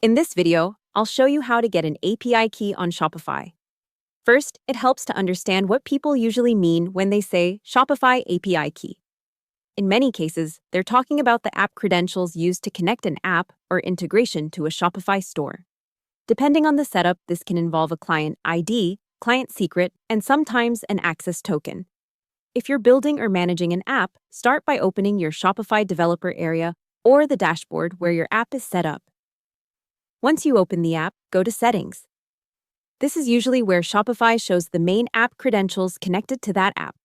In this video, I'll show you how to get an API key on Shopify. First, it helps to understand what people usually mean when they say Shopify API key. In many cases, they're talking about the app credentials used to connect an app or integration to a Shopify store. Depending on the setup, this can involve a client ID, client secret, and sometimes an access token. If you're building or managing an app, start by opening your Shopify Developer area or the dashboard where your app is set up. Once you open the app, go to Settings. This is usually where Shopify shows the main app credentials connected to that app.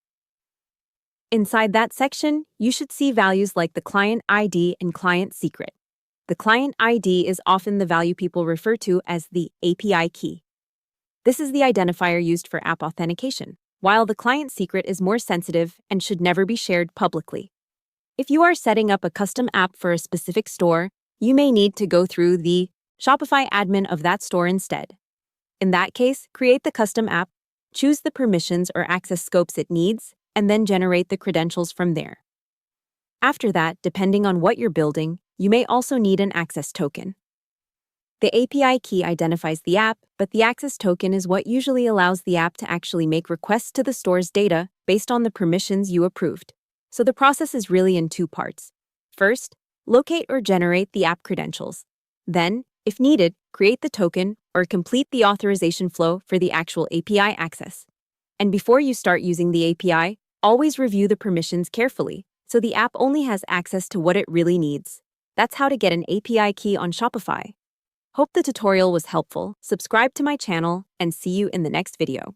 Inside that section, you should see values like the client ID and client secret. The client ID is often the value people refer to as the API key. This is the identifier used for app authentication, while the client secret is more sensitive and should never be shared publicly. If you are setting up a custom app for a specific store, you may need to go through the Shopify admin of that store instead. In that case, create the custom app, choose the permissions or access scopes it needs, and then generate the credentials from there. After that, depending on what you're building, you may also need an access token. The API key identifies the app, but the access token is what usually allows the app to actually make requests to the store's data based on the permissions you approved. So the process is really in two parts. First, locate or generate the app credentials. Then, if needed, create the token or complete the authorization flow for the actual API access. And before you start using the API, always review the permissions carefully so the app only has access to what it really needs. That's how to get an API key on Shopify. Hope the tutorial was helpful. Subscribe to my channel and see you in the next video.